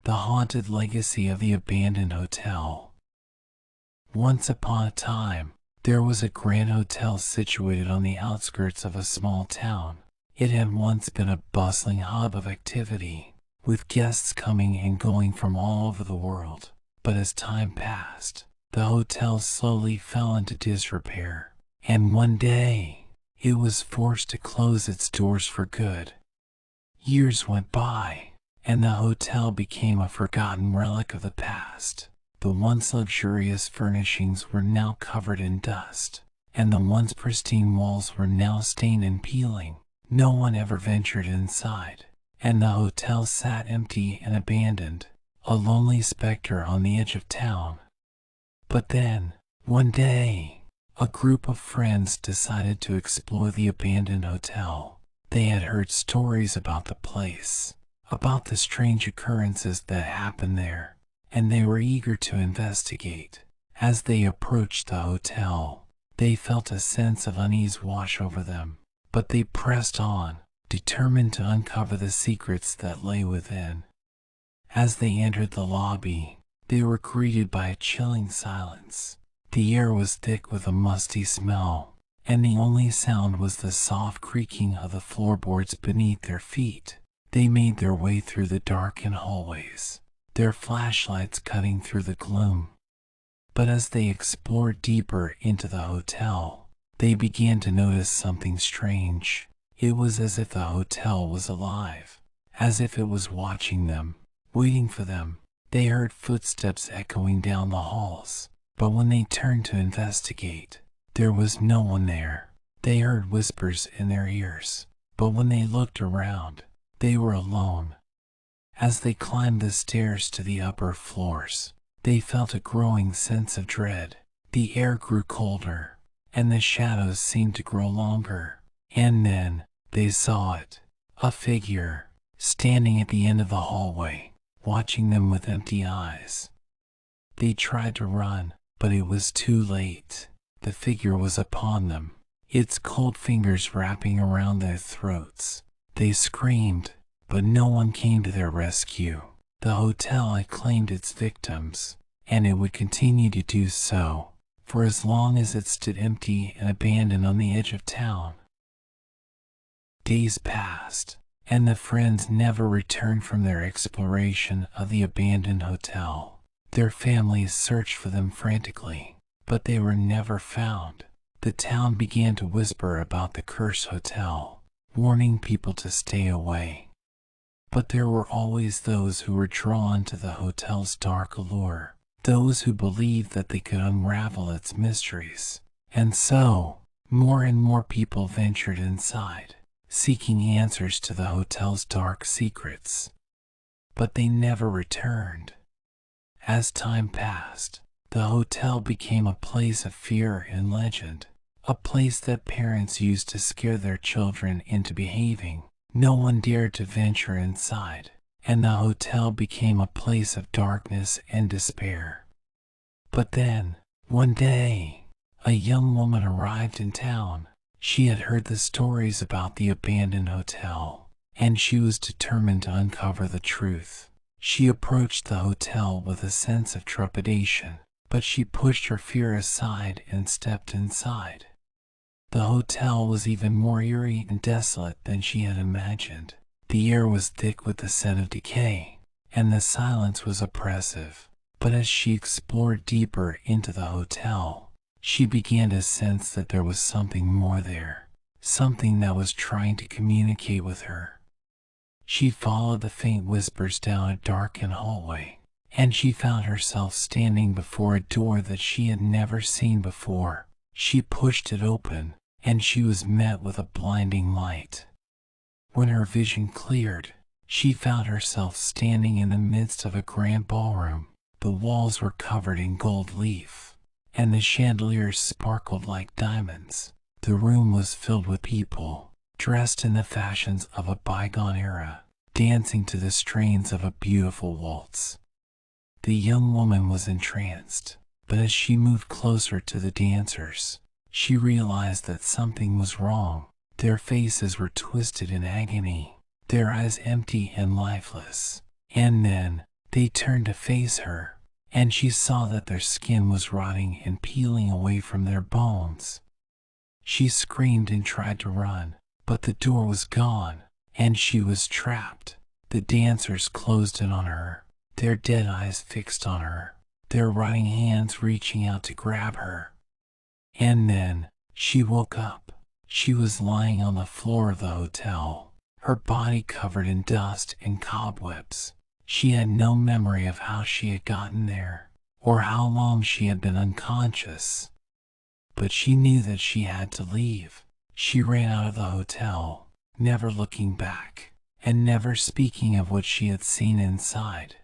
The haunted legacy of the abandoned hotel. Once upon a time, there was a grand hotel situated on the outskirts of a small town. It had once been a bustling hub of activity, with guests coming and going from all over the world. But as time passed, the hotel slowly fell into disrepair, and one day, it was forced to close its doors for good. Years went by, and the hotel became a forgotten relic of the past. The once luxurious furnishings were now covered in dust, and the once pristine walls were now stained and peeling. No one ever ventured inside, and the hotel sat empty and abandoned, a lonely specter on the edge of town. But then, one day, a group of friends decided to explore the abandoned hotel. They had heard stories about the place, about the strange occurrences that happened there, and they were eager to investigate. As they approached the hotel, they felt a sense of unease wash over them, but they pressed on, determined to uncover the secrets that lay within. As they entered the lobby, they were greeted by a chilling silence. The air was thick with a musty smell, and the only sound was the soft creaking of the floorboards beneath their feet. They made their way through the darkened hallways, their flashlights cutting through the gloom. But as they explored deeper into the hotel, they began to notice something strange. It was as if the hotel was alive, as if it was watching them, waiting for them. They heard footsteps echoing down the halls, but when they turned to investigate, there was no one there. They heard whispers in their ears, but when they looked around, they were alone. As they climbed the stairs to the upper floors, they felt a growing sense of dread. The air grew colder, and the shadows seemed to grow longer. And then, they saw it, a figure, standing at the end of the hallway, watching them with empty eyes. They tried to run, but it was too late. The figure was upon them, its cold fingers wrapping around their throats. They screamed, but no one came to their rescue. The hotel had claimed its victims, and it would continue to do so, for as long as it stood empty and abandoned on the edge of town. Days passed, and the friends never returned from their exploration of the abandoned hotel. Their families searched for them frantically, but they were never found. The town began to whisper about the cursed hotel, warning people to stay away. But there were always those who were drawn to the hotel's dark allure, those who believed that they could unravel its mysteries. And so, more and more people ventured inside, seeking answers to the hotel's dark secrets. But they never returned. As time passed, the hotel became a place of fear and legend, a place that parents used to scare their children into behaving. No one dared to venture inside, and the hotel became a place of darkness and despair. But then, one day, a young woman arrived in town. She had heard the stories about the abandoned hotel, and she was determined to uncover the truth. She approached the hotel with a sense of trepidation, but she pushed her fear aside and stepped inside. The hotel was even more eerie and desolate than she had imagined. The air was thick with the scent of decay, and the silence was oppressive. But as she explored deeper into the hotel, she began to sense that there was something more there, something that was trying to communicate with her. She followed the faint whispers down a darkened hallway, and she found herself standing before a door that she had never seen before. She pushed it open, and she was met with a blinding light. When her vision cleared, she found herself standing in the midst of a grand ballroom. The walls were covered in gold leaf, and the chandeliers sparkled like diamonds. The room was filled with people, dressed in the fashions of a bygone era, dancing to the strains of a beautiful waltz. The young woman was entranced, but as she moved closer to the dancers, she realized that something was wrong. Their faces were twisted in agony, their eyes empty and lifeless. And then, They turned to face her, and she saw that their skin was rotting and peeling away from their bones. She screamed and tried to run, but the door was gone, and she was trapped. The dancers closed in on her, their dead eyes fixed on her, their rotting hands reaching out to grab her. And then, she woke up. She was lying on the floor of the hotel, her body covered in dust and cobwebs. She had no memory of how she had gotten there, or how long she had been unconscious. But she knew that she had to leave. She ran out of the hotel, never looking back, and never speaking of what she had seen inside.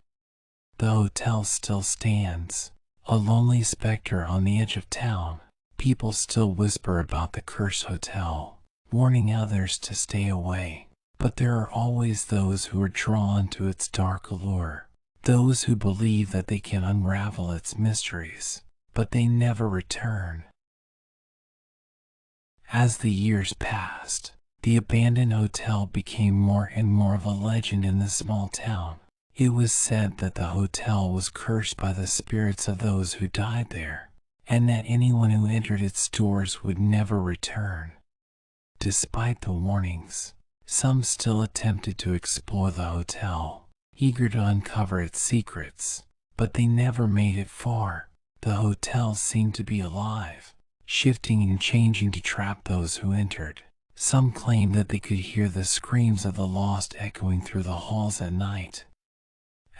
The hotel still stands, a lonely specter on the edge of town. People still whisper about the cursed hotel, warning others to stay away. But there are always those who are drawn to its dark allure, those who believe that they can unravel its mysteries, but they never return. As the years passed, the abandoned hotel became more and more of a legend in the small town. It was said that the hotel was cursed by the spirits of those who died there, and that anyone who entered its doors would never return. Despite the warnings, some still attempted to explore the hotel, eager to uncover its secrets, but they never made it far. The hotel seemed to be alive, shifting and changing to trap those who entered. Some claimed that they could hear the screams of the lost echoing through the halls at night.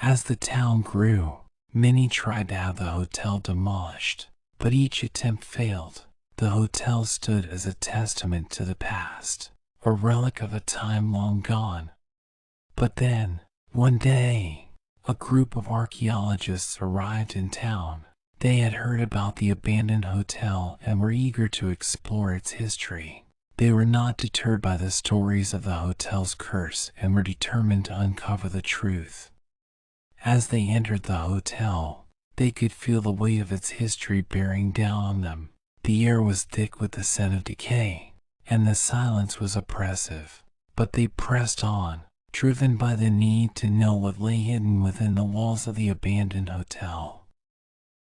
As the town grew, many tried to have the hotel demolished, but each attempt failed. The hotel stood as a testament to the past, a relic of a time long gone. But then, one day, a group of archaeologists arrived in town. They had heard about the abandoned hotel and were eager to explore its history. They were not deterred by the stories of the hotel's curse and were determined to uncover the truth. As they entered the hotel, they could feel the weight of its history bearing down on them. The air was thick with the scent of decay, and the silence was oppressive. But they pressed on, driven by the need to know what lay hidden within the walls of the abandoned hotel.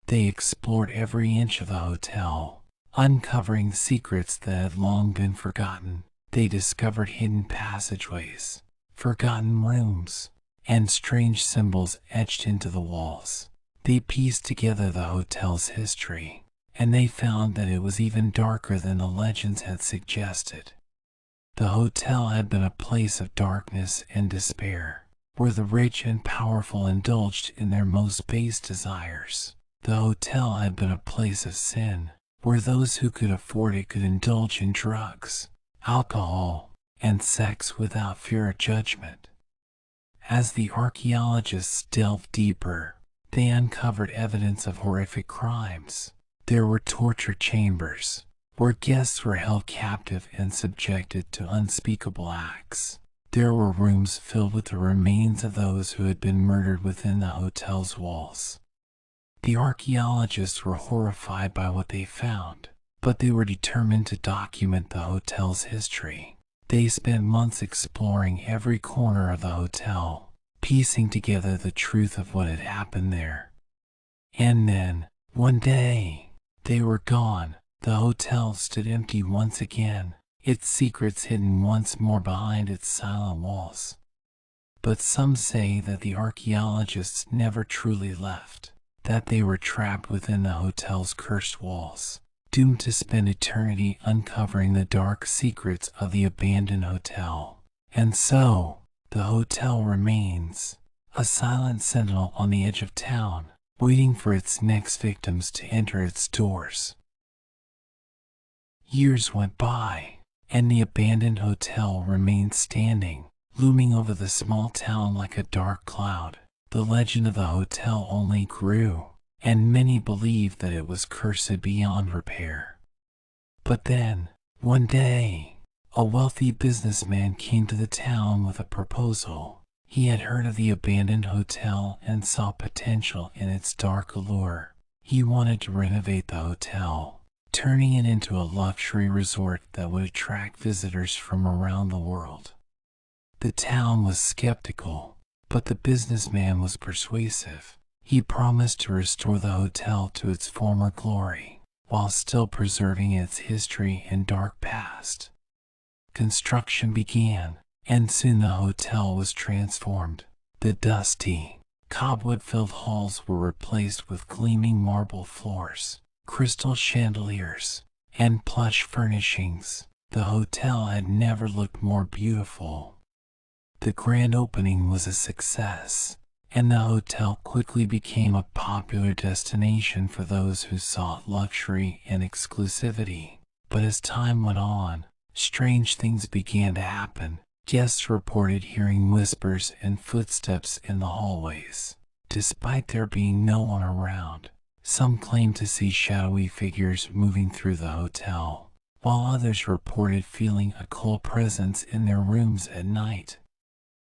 They explored every inch of the hotel, uncovering secrets that had long been forgotten. They discovered hidden passageways, forgotten rooms, and strange symbols etched into the walls. They pieced together the hotel's history, and they found that it was even darker than the legends had suggested. The hotel had been a place of darkness and despair, where the rich and powerful indulged in their most base desires. The hotel had been a place of sin, where those who could afford it could indulge in drugs, alcohol, and sex without fear of judgment. As the archaeologists delved deeper, they uncovered evidence of horrific crimes. There were torture chambers, where guests were held captive and subjected to unspeakable acts. There were rooms filled with the remains of those who had been murdered within the hotel's walls. The archaeologists were horrified by what they found, but they were determined to document the hotel's history. They spent months exploring every corner of the hotel, piecing together the truth of what had happened there. And then, one day, they were gone. The hotel stood empty once again, its secrets hidden once more behind its silent walls. But some say that the archaeologists never truly left, that they were trapped within the hotel's cursed walls, doomed to spend eternity uncovering the dark secrets of the abandoned hotel. And so, the hotel remains, a silent sentinel on the edge of town, waiting for its next victims to enter its doors. Years went by, and the abandoned hotel remained standing, looming over the small town like a dark cloud. The legend of the hotel only grew, and many believed that it was cursed beyond repair. But then, one day, a wealthy businessman came to the town with a proposal. He had heard of the abandoned hotel and saw potential in its dark allure. He wanted to renovate the hotel, turning it into a luxury resort that would attract visitors from around the world. The town was skeptical. But the businessman was persuasive. He promised to restore the hotel to its former glory, while still preserving its history and dark past. Construction began, and soon the hotel was transformed. The dusty, cobweb-filled halls were replaced with gleaming marble floors, crystal chandeliers, and plush furnishings. The hotel had never looked more beautiful. The grand opening was a success, and the hotel quickly became a popular destination for those who sought luxury and exclusivity. But as time went on, strange things began to happen. Guests reported hearing whispers and footsteps in the hallways, despite there being no one around. Some claimed to see shadowy figures moving through the hotel, while others reported feeling a cold presence in their rooms at night.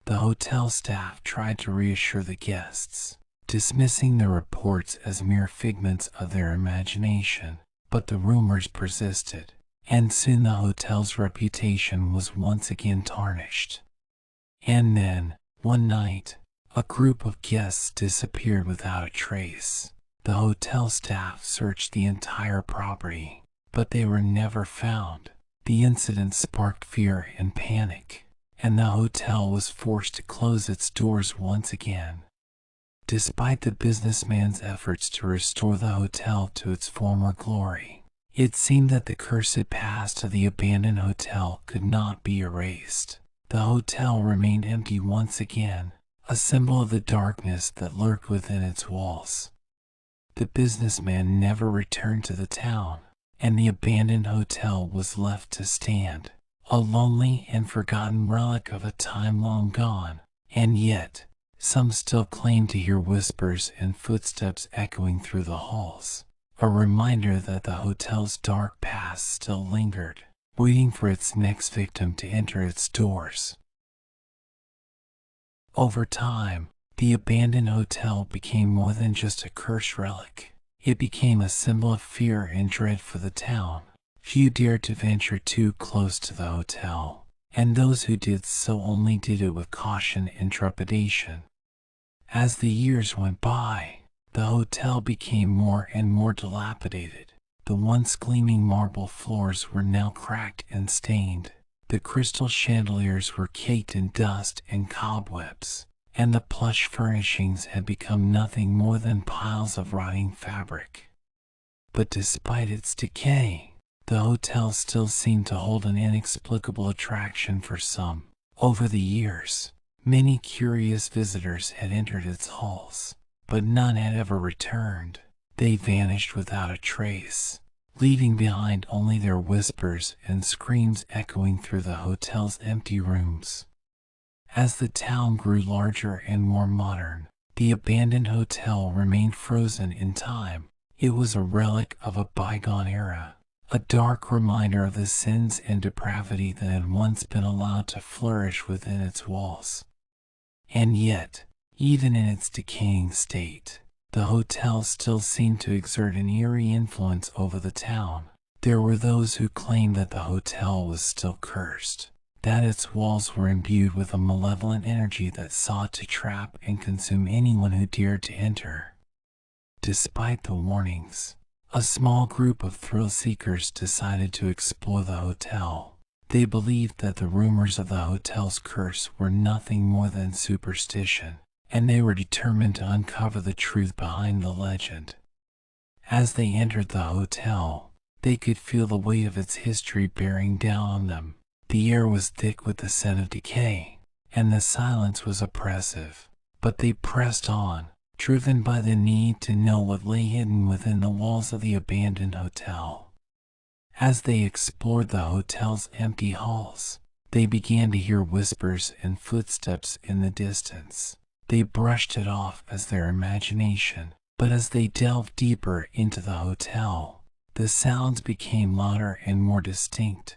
The hotel staff tried to reassure the guests, dismissing the reports as mere figments of their imagination, but the rumors persisted, and soon the hotel's reputation was once again tarnished. And then, one night, a group of guests disappeared without a trace. The hotel staff searched the entire property, but they were never found. The incident sparked fear and panic, and the hotel was forced to close its doors once again. Despite the businessman's efforts to restore the hotel to its former glory, it seemed that the cursed past of the abandoned hotel could not be erased. The hotel remained empty once again, a symbol of the darkness that lurked within its walls. The businessman never returned to the town, and the abandoned hotel was left to stand, a lonely and forgotten relic of a time long gone. And yet, some still claim to hear whispers and footsteps echoing through the halls, a reminder that the hotel's dark past still lingered, waiting for its next victim to enter its doors. Over time, the abandoned hotel became more than just a cursed relic. It became a symbol of fear and dread for the town. Few dared to venture too close to the hotel, and those who did so only did it with caution and trepidation. As the years went by, the hotel became more and more dilapidated. The once gleaming marble floors were now cracked and stained. The crystal chandeliers were caked in dust and cobwebs, and the plush furnishings had become nothing more than piles of rotting fabric. But despite its decay, the hotel still seemed to hold an inexplicable attraction for some. Over the years, many curious visitors had entered its halls, but none had ever returned. They vanished without a trace, leaving behind only their whispers and screams echoing through the hotel's empty rooms. As the town grew larger and more modern, the abandoned hotel remained frozen in time. It was a relic of a bygone era, a dark reminder of the sins and depravity that had once been allowed to flourish within its walls. And yet, even in its decaying state, the hotel still seemed to exert an eerie influence over the town. There were those who claimed that the hotel was still cursed, that its walls were imbued with a malevolent energy that sought to trap and consume anyone who dared to enter. Despite the warnings, a small group of thrill-seekers decided to explore the hotel. They believed that the rumors of the hotel's curse were nothing more than superstition, and they were determined to uncover the truth behind the legend. As they entered the hotel, they could feel the weight of its history bearing down on them. The air was thick with the scent of decay, and the silence was oppressive. But they pressed on, driven by the need to know what lay hidden within the walls of the abandoned hotel. As they explored the hotel's empty halls, they began to hear whispers and footsteps in the distance. They brushed it off as their imagination, but as they delved deeper into the hotel, the sounds became louder and more distinct.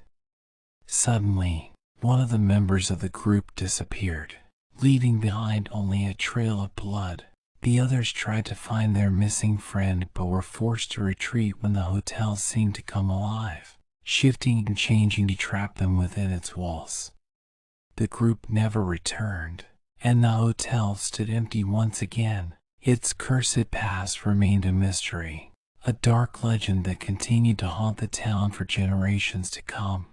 Suddenly, one of the members of the group disappeared, leaving behind only a trail of blood. The others tried to find their missing friend but were forced to retreat when the hotel seemed to come alive, shifting and changing to trap them within its walls. The group never returned, and the hotel stood empty once again. Its cursed past remained a mystery, a dark legend that continued to haunt the town for generations to come.